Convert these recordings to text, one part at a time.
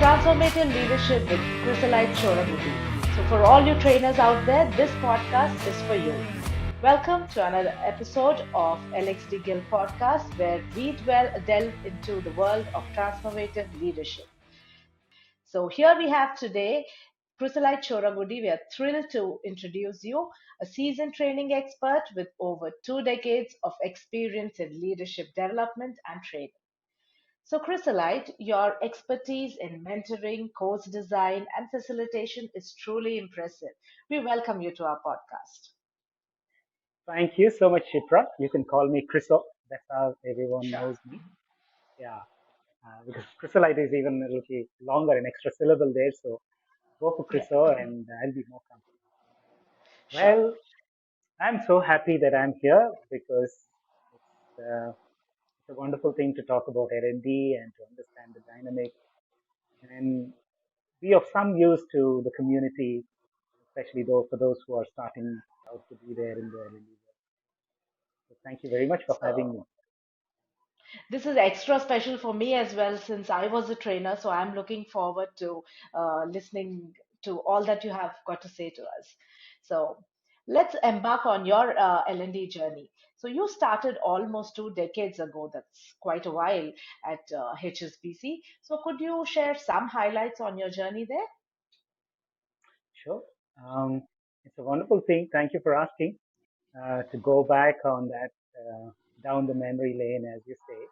Transformative Leadership with Chrysolyte Choragudi. So, for all you trainers out there, this podcast is for you. Welcome to another episode of LXD Guild podcast, where we delve into the world of transformative leadership. So, here we have today Chrysolyte Choragudi. We are thrilled to introduce you, a seasoned training expert with over 2 decades of experience in leadership development and training. So, Chrysolite, your expertise in mentoring, course design, and facilitation is truly impressive. We welcome you to our podcast. Thank you so much, Shipra. You can call me Chryso. That's how everyone Sure. knows me. Yeah, because Chrysolite is even a little longer, an extra syllable there. So go for Yeah, Chryso and I'll be more comfortable. sure. Well, I'm so happy that I'm here because it's a wonderful thing to talk about R&D and to understand the dynamics and be of some use to the community, especially though for those who are starting out to be there in the R&D world. So thank you very much for having me. So, this is extra special for me as well since I was a trainer. So, I'm looking forward to listening to all that you have got to say to us. So, let's embark on your L&D journey. So, you started almost 2 decades ago. That's quite a while at HSBC. So, could you share some highlights on your journey there? Sure. Um, it's a wonderful thing. Thank you for asking. To go back on that down the memory lane, as you say.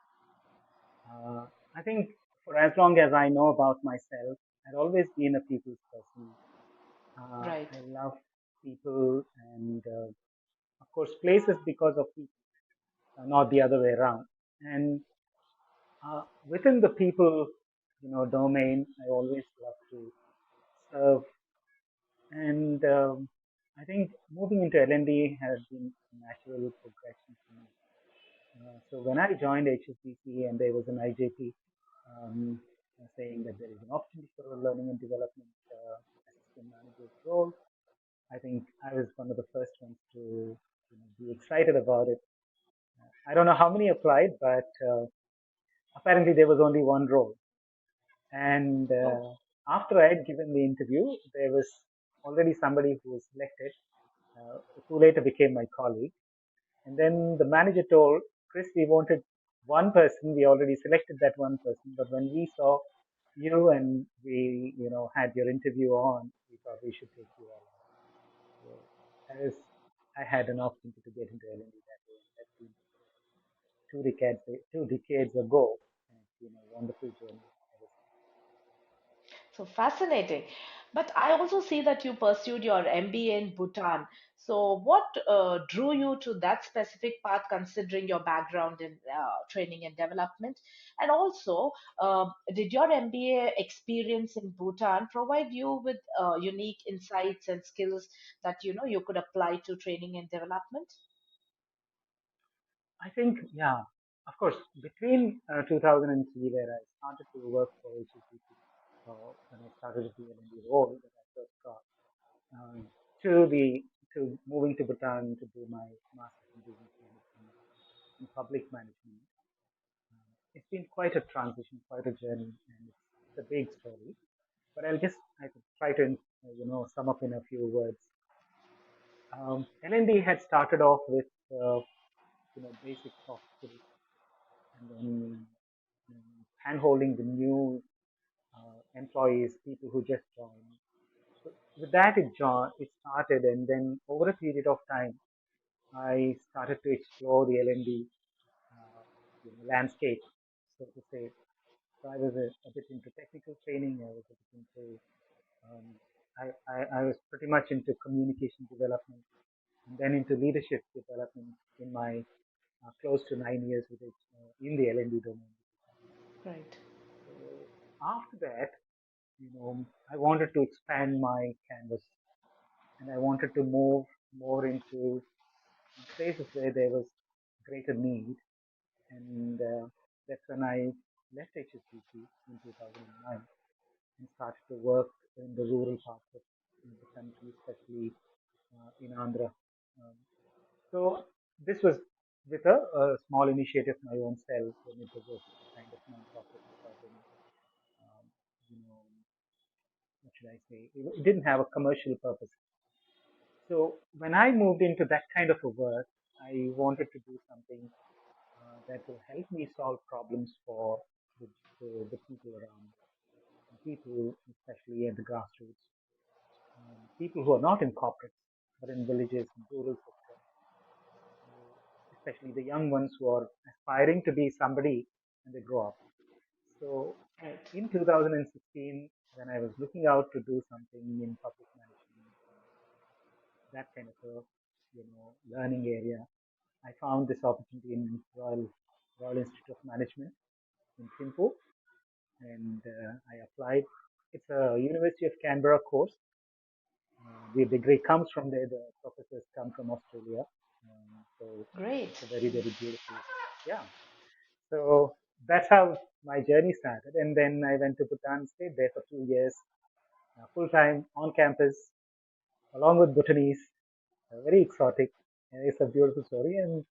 Uh, I think for as long as I know about myself, I've always been a people's person. Right. I love people and, of course, places because of people, not the other way around. And within the people, domain, I always love to serve. And I think moving into L&D has been a natural progression for me. So when I joined HSBC and there was an IJP saying that there is an opportunity for a learning and development assistant manager's role, I think I was one of the first ones to be excited about it. I don't know how many applied, but apparently there was only one role. And Oh, after I had given the interview, there was already somebody who was selected, who later became my colleague. And then the manager told, Chris, we wanted one person. We already selected that one person. But when we saw you and we, had your interview on, we thought we should take you all on. So I had an opportunity to get into L&D that way. And that's been 2 decades ago. And it's been a wonderful journey ever since. so fascinating. But I also see that you pursued your MBA in Bhutan. So, what drew you to that specific path, considering your background in training and development? And also, did your MBA experience in Bhutan provide you with unique insights and skills that you could apply to training and development? I think, yeah, of course, between 2003, where I started to work for HSBC, when I started to do L&D role that I first got, um, to the to moving to Bhutan to do my master's in business management and public management. It's been quite a transition, quite a journey, and it's a big story. But I could try to sum up in a few words. L&D had started off with basic soft skills, and then hand-holding the new employees, people who just joined. So with that, it started, and then over a period of time, I started to explore the L&D landscape, so to say. So I was a bit into technical training. I was a bit into um, I was pretty much into communication development and then into leadership development in my close to 9 years with it in the L&D domain. Right. So after that, I wanted to expand my canvas and I wanted to move more into places where there was greater need. And that's when I left HSBC in 2009 and started to work in the rural parts of the country, especially in Andhra. Um, so this was with a small initiative my own self, and it was a kind of non-profit without any, um, should I say, it didn't have a commercial purpose. So when I moved into that kind of a work, I wanted to do something that will help me solve problems for the, the people around me, people especially at the grassroots, people who are not in corporates, but in villages and rural sectors, especially the young ones who are aspiring to be somebody when they grow up. So Right. in 2016, when I was looking out to do something in public management, that kind of a learning area, I found this opportunity in Royal Institute of Management in Thimphu, and I applied. It's a University of Canberra course. The degree comes from there. The professors come from Australia, so it's Great. a very very beautiful. Yeah. So that's how my journey started, and then I went to Bhutan, stayed there for 2 years, full time on campus, along with Bhutanese. Very exotic, and it's a beautiful story, and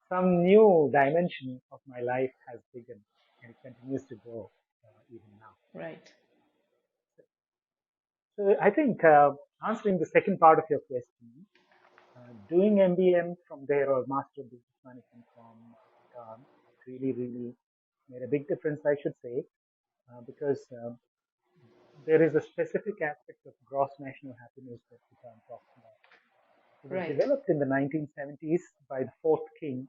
some new dimension of my life has begun, and it continues to grow even now. Right. So I think answering the second part of your question, doing MBM from there or Master of Business Management from Bhutan really, really made a big difference, I should say, because there is a specific aspect of gross national happiness that Bhutan talks about. It was Right. developed in the 1970s by the fourth king,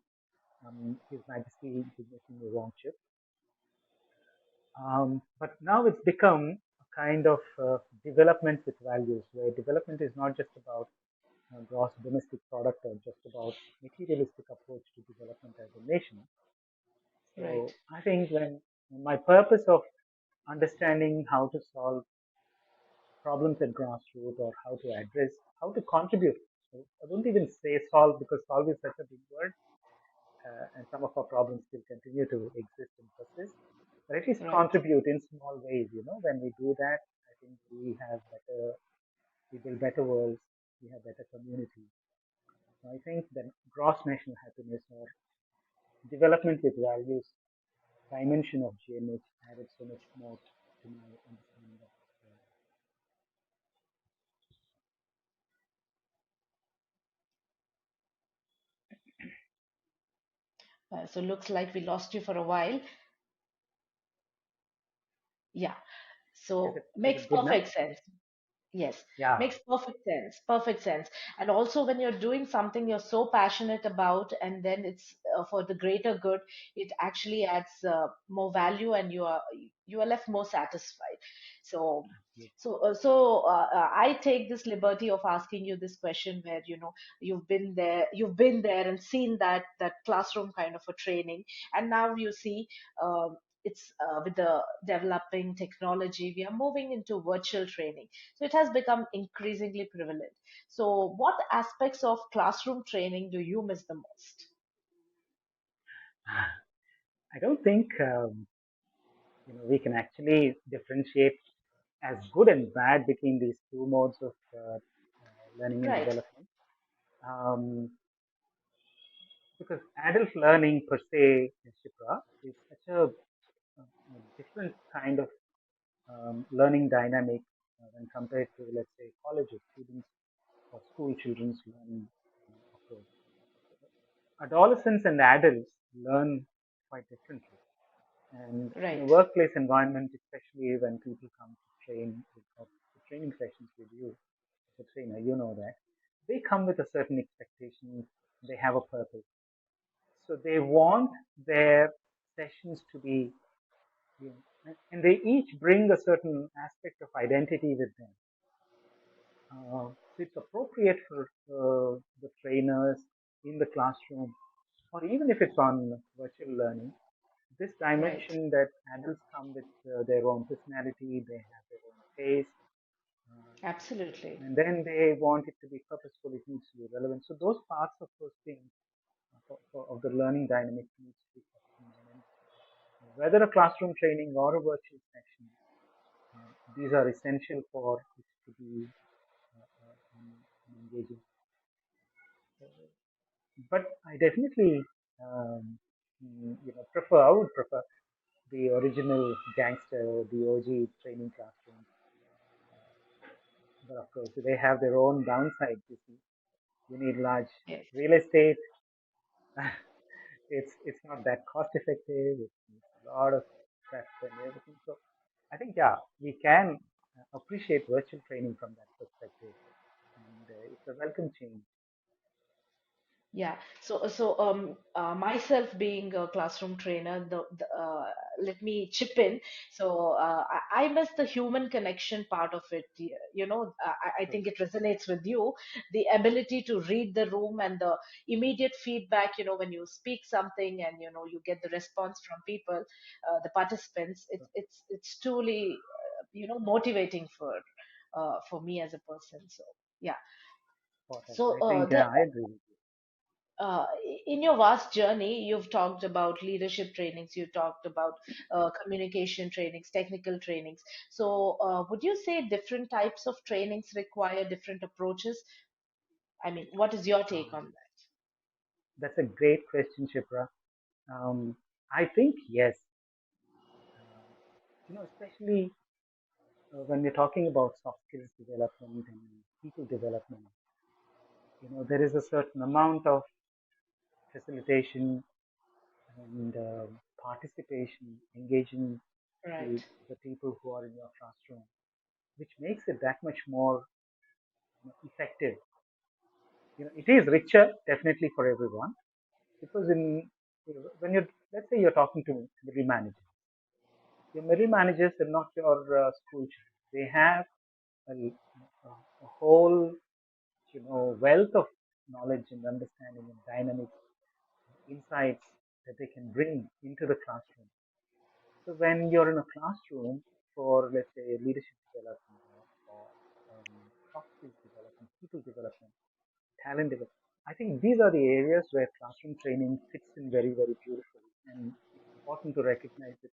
His Majesty King Wangchuck. But now it's become a kind of development with values, where development is not just about gross domestic product or just about materialistic approach to development as a nation. Right. So I think when my purpose of understanding how to solve problems at grassroots or how to address, how to contribute. So I don't even say solve because solve is such a big word, and some of our problems still continue to exist and persist. But at least Right. contribute in small ways. When we do that, I think we build better worlds, we have better communities. So I think that gross national happiness or development with values dimension of GNH added so much more to my understanding of this world. So looks like we lost you for a while. Yeah. Is So it is makes it good now? perfect sense. Yes, Yeah. makes perfect sense. Perfect sense. And also, when you're doing something you're so passionate about, and then it's for the greater good, it actually adds more value, and you are left more satisfied. So, Absolutely. I take this liberty of asking you this question, where you've been there and seen that classroom kind of a training, and now you see. It's with the developing technology, we are moving into virtual training, so it has become increasingly prevalent. So, what aspects of classroom training do you miss the most? I don't think we can actually differentiate as good and bad between these two modes of learning and Right, development. Um, because adult learning per se, Shipra, is such a different kind of learning dynamic when compared to, let's say, college students or school children's learning approach. Adolescents and adults learn quite differently. And in a right, workplace environment, especially when people come to train or the training sessions with you, as a trainer, you know that they come with a certain expectation. They have a purpose, so they want their sessions to be, and they each bring a certain aspect of identity with them. So it's appropriate for the trainers in the classroom, or even if it's on virtual learning, this right. dimension that adults come with their own personality, they have their own taste, uh, Absolutely. and then they want it to be purposeful, it needs to be relevant. So those parts of those things of the learning dynamic needs to be kept in mind. And whether a classroom training or a virtual section, these are essential for it to be engaging. But I definitely I would prefer the original gangster, the OG training classroom but of course they have their own downsides. You see, you need large Yes. real estate. It's not that cost effective. It needs a lot of prep and everything. So I think yeah, we can appreciate virtual training from that perspective, and it's a welcome change. Yeah. So myself being a classroom trainer, let me chip in. I miss the human connection part of it. I True. think it resonates with you. The ability to read the room and the immediate feedback, when you speak something and, you get the response from people, the participants, True. it's truly, motivating for me as a person. So, yeah. Spot on. So, I think the I agree with you. uh, in your vast journey, you've talked about leadership trainings, you talked about communication trainings, technical trainings. So, would you say different types of trainings require different approaches? I mean, what is your take on Um, that? that's a great question, Shipra. I think yes. Um, especially when we're talking about soft skills development and people development, there is a certain amount of facilitation and participation, engaging Right, the people who are in your classroom, which makes it that much more effective. It is richer, definitely for everyone, because when you're, let's say you're talking to middle managers, your middle managers are not your school children. They have a whole, wealth of knowledge and understanding and dynamics, insights that they can bring into the classroom. So when you're in a classroom for, let's say, leadership development or soft skills development, people development, talent development, I think these are the areas where classroom training fits in very, very beautifully. And it's important to recognize its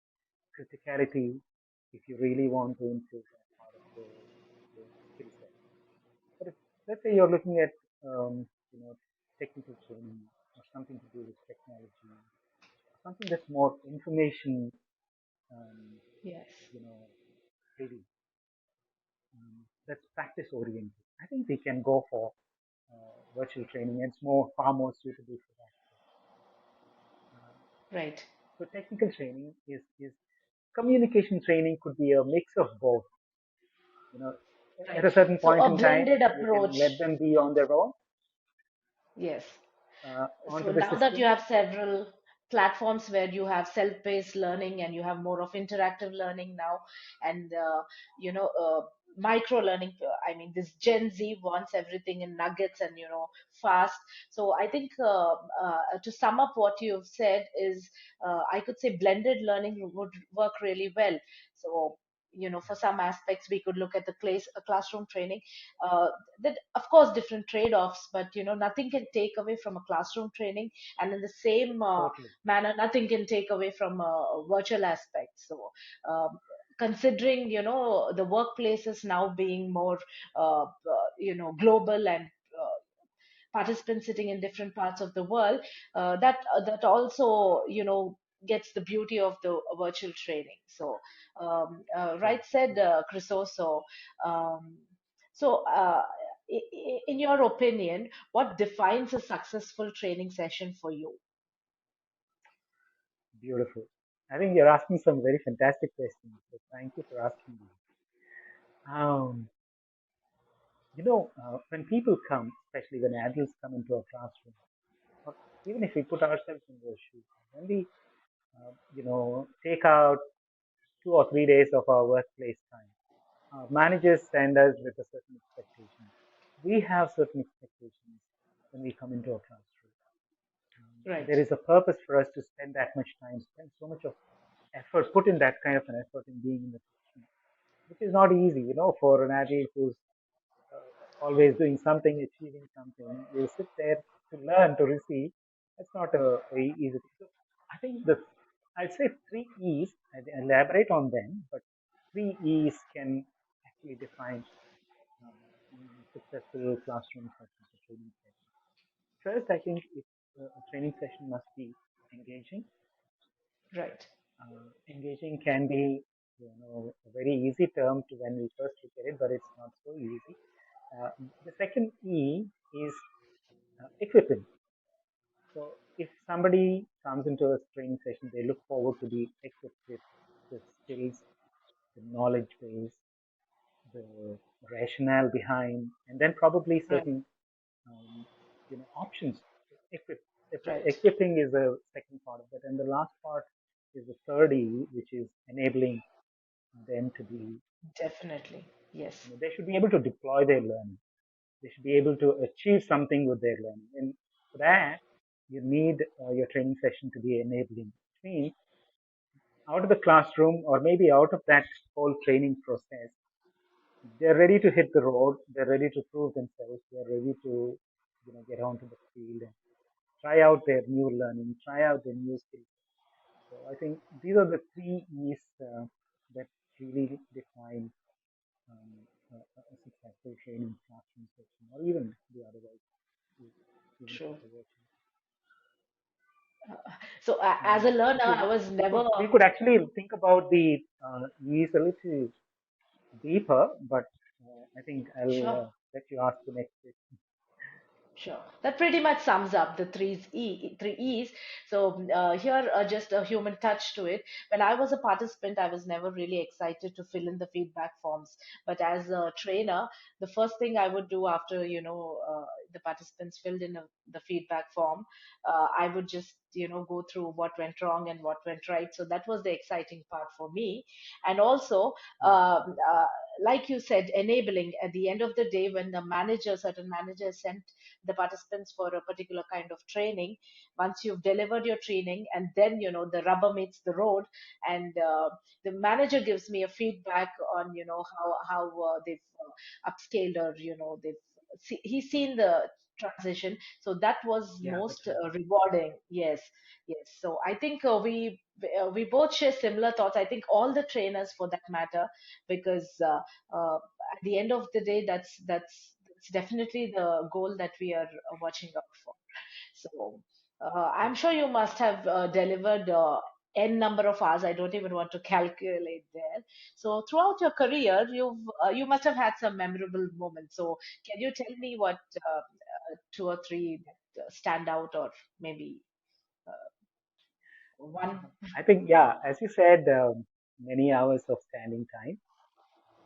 criticality if you really want to improve that part of the skill set. But if, let's say you're looking at, technical training or something to do with technology, something that's more information, um, yes. heavy, that's practice oriented. I think we can go for virtual training. It's far more suitable for that. Uh, Right, so technical training is communication training could be a mix of both. You know, at right. a certain So, point a in time, blended you can let approach. them be on their own Yes. onto So the now that you system. have several platforms where you have self-paced learning and you have more of interactive learning now, and micro learning. I mean, this Gen Z wants everything in nuggets and fast. So I think to sum up what you've said is, I could say blended learning would work really well. So. For some aspects, we could look at the classroom training. Uh, that of course different trade-offs, but nothing can take away from a classroom training, and in the same Totally. manner nothing can take away from a virtual aspect. So considering the workplaces now being more global and participants sitting in different parts of the world, that also gets the beauty of the virtual training. So True. right said, True. Chriso. Um, so in your opinion, what defines a successful training session for you? Beautiful. I think you're asking some very fantastic questions. So thank you for asking these. Um, when people come, especially when adults come into a classroom, or even if we put ourselves in those shoes, when we, take out 2 or 3 days of our workplace time, managers send us with a certain expectation. We have certain expectations when we come into a classroom. There Right, is a purpose for us to spend that much time, spend so much of effort, put in that kind of an effort in being in the classroom, which is not easy, for an adult who's always doing something, achieving something. You sit there to learn, to receive. That's not a easy thing. So I think I'd say 3 E's. I elaborate on them, but 3 E's can actually define um, successful classroom sessions or training sessions. First, I think a training session must be engaging. right, Engaging can be, a very easy term to when we first look at it, but it's not so easy. Uh, the second E is equipping. So if somebody comes into a training session, they look forward to be equipped with the skills, the knowledge base, the rationale behind, and then probably Right. certain options. Equip, Right. equipping is the second part of it, and the last part is the third E, which is enabling them to be. Definitely. Yes. They should be able to deploy their learning. They should be able to achieve something with their learning, and for that, you need your training session to be enabling. Which means out of the classroom or maybe out of that whole training process, they're ready to hit the road. They're ready to prove themselves. They're ready to, get onto the field and try out their new learning, try out their new skills. So I think these are the three E's that really define a successful training classroom session, or even the otherwise, even if True. it's a virtual. So as a Um, learner, if you, I was we never could we could actually think about the E's a little deeper, but I think I'll sure. let you ask the next question. Sure. That pretty much sums up the three E's. So here, just a human touch to it. When I was a participant, I was never really excited to fill in the feedback forms. But as a trainer, the first thing I would do after, the participants filled in the feedback form, I would just, go through what went wrong and what went right. So that was the exciting part for me. And also, Yeah, um, uh, like you said, enabling at the end of the day when the manager, certain managers sent the participants for a particular kind of training. Once you've delivered your training, and then the rubber meets the road, and the manager gives me a feedback on how they've upscaled, or they've he's seen the transition. So that was yeah, that's most right. rewarding. Yes. Yes. So I think we both share similar thoughts. I think all the trainers for that matter, because at the end of the day, that's definitely the goal that we are watching out for. So I'm True. sure you must have delivered n number of hours. I don't even want to calculate there. So throughout your career, you must have had some memorable moments. So can you tell me what two or three that stand out, or maybe one? I think, yeah, as you said, many hours of standing time,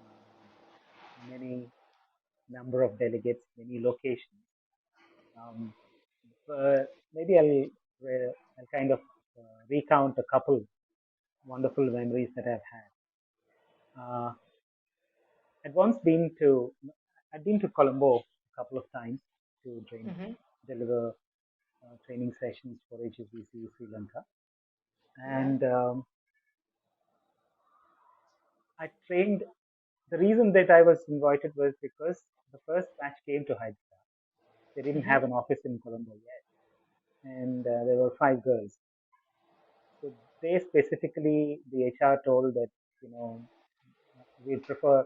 um, many number of delegates, many locations. Um, but maybe I'll kind of recount a couple wonderful memories that I've had. I'd once been to, I'd been to Colombo a couple of times to Hmm. deliver training sessions for HSBC Sri Lanka. Yeah. And I trained, the reason that I was invited was because the first batch came to Hyderabad. They didn't Hmm. have an office in Colombo yet. And there were five girls. So they specifically, the HR told that, you know, we'd prefer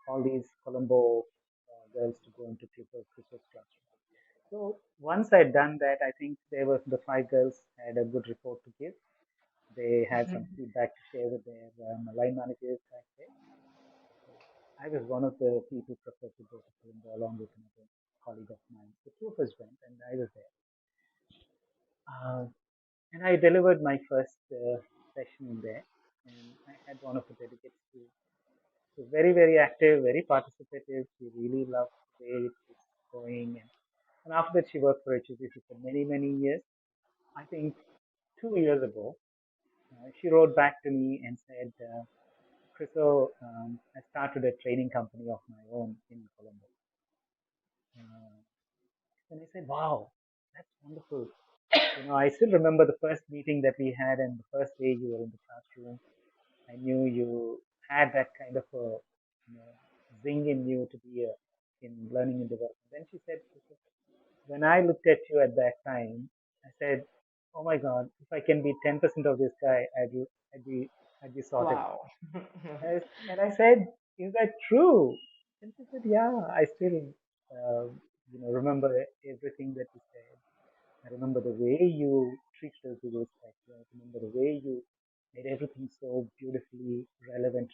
all these Colombo girls to go into Chryso's classroom. So once I'd done that, I think the five girls had a good report to give. They had some Hmm. feedback to share with their line managers back there. So I was one of the people preferred to go to Colombo along with another colleague of mine. The two of us went, and I was there. Uh, and I delivered my first session there, and I had one of the delegates who was very, very active, very participative. She really loved the way it was going, and after that, she worked for HSBC for many, many years. I think 2 years ago, she wrote back to me and said, Chriso, I started a training company of my own in Colombo. Uh, and I said, wow, that's wonderful. I still remember the first meeting that we had and the first day you were in the classroom. I knew you had that kind of a zing in you to be in learning and development. Then she said, when I looked at you at that time, I said, oh my God, if I can be 10% of this guy, I'd be, I'd be sorted. Wow. And I said, is that true? And she said, yeah, I still, remember everything that you said. I remember the way you treated us with respect. I remember the way you made everything so beautifully relevant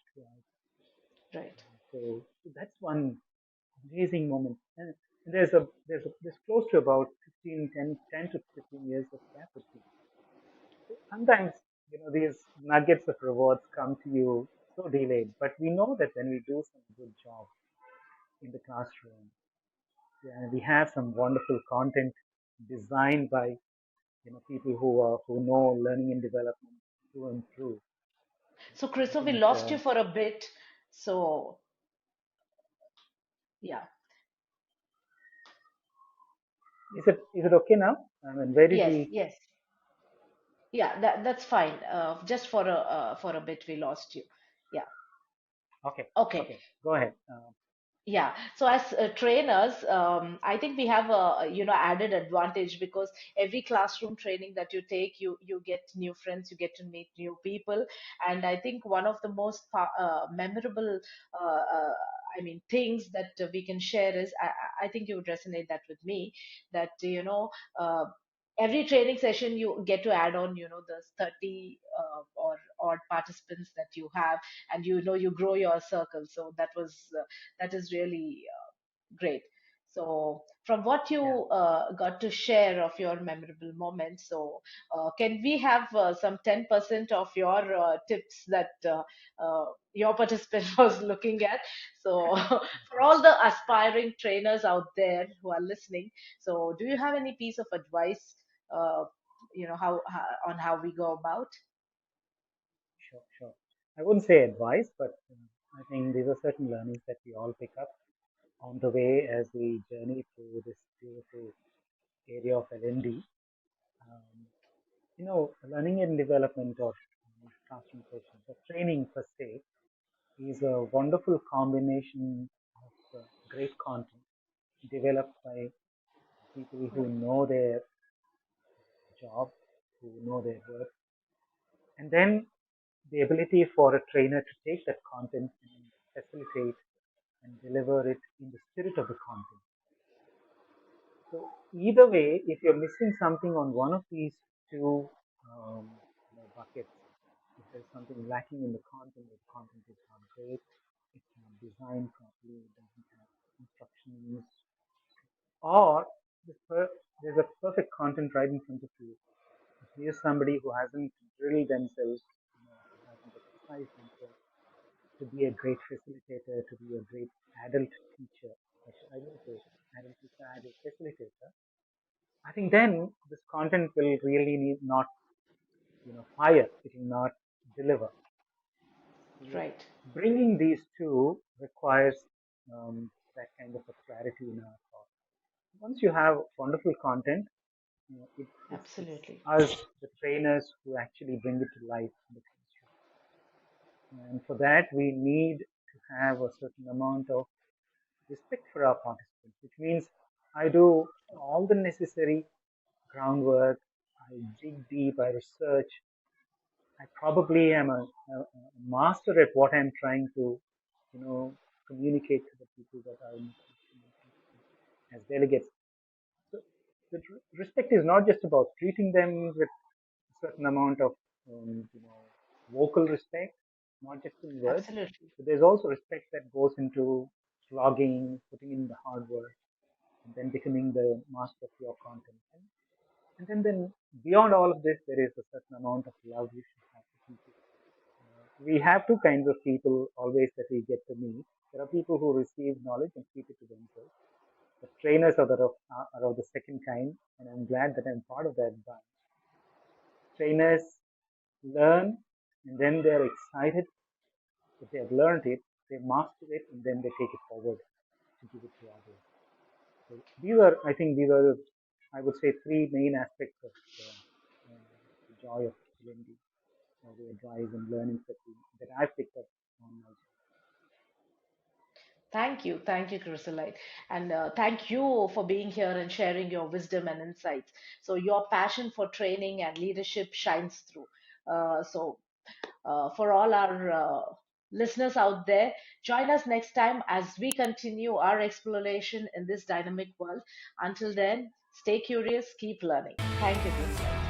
nuggets of rewards come to you so delayed. But we know that when we do some good job in the classroom, yeah, we have some wonderful content designed by people who know learning and development to improve. So, I Chris, we think lost you for a bit. So, yeah. is it okay now? I mean, where did Yes, we? yes. Yeah, that's fine. Just for a bit we lost you. Yeah. Okay, Okay. okay, go ahead. Yeah. So as trainers, I think we have a added advantage because every classroom training that you take, you get new friends, you get to meet new people, and I think one of the most memorable, I mean, things that we can share is I think you would resonate that with me that every training session you get to add on the 30 or odd participants that you have, and you grow your circle. So that is really great. So, from what Yeah, you got to share of your memorable moments, so can we have some 10% of your tips that your participant was looking at? So, for all the aspiring trainers out there who are listening, so do you have any piece of advice, uh, how on how we go about? sure, sure. I wouldn't say advice, but I think these are certain learnings that we all pick up on the way as we journey through this beautiful area of L&D. Um, learning and development or classroom sessions or training per se is a wonderful combination of great content developed by people who Right, know their job, who know their work, and then the ability for a trainer to take that content and facilitate and deliver it in the spirit of the content. So either way, if you're missing something on one of these two buckets, if there's something lacking in the content is not great, it's not designed properly, it doesn't have instructions, or there's a perfect content right in front of you. But here's somebody who hasn't drilled themselves, who hasn't exercised themselves to be a great facilitator, to be a great adult teacher. I wouldn't say adult teacher, adult facilitator. I think then this content will really need not, fire. It will not deliver. So right. bringing these two requires that kind of a clarity in our thought. Once you have wonderful content, it's Absolutely. us, the trainers, who actually bring it to life in the classroom. And for that, we need to have a certain amount of respect for our participants, which means I do all the necessary groundwork, I dig deep, I research, I probably am a master at what I'm trying to, communicate to the people that are in the classroom as delegates. So the respect is not just about treating them with a certain amount of, vocal respect, not just in words, Absolutely. but there's also respect that goes into slogging, putting in the hard work, and then becoming the master of your content. And then beyond all of this, there is a certain amount of love you should have for people. We have two kinds of people always that we get to meet. There are people who receive knowledge and keep it to themselves. The trainers are of the second kind, and I'm glad that I'm part of that bunch. Trainers learn, and then they're excited that they have learned it, they master it, and then they take it forward to give it to others. So I think, I would say, three main aspects of the joy of LND, or the advice and learnings that I've picked up on my job. Thank you, Chrysolite, and thank you for being here and sharing your wisdom and insights. So your passion for training and leadership shines through. For all our listeners out there, join us next time as we continue our exploration in this dynamic world. Until then, stay curious, keep learning. Thank you, Chrysolite.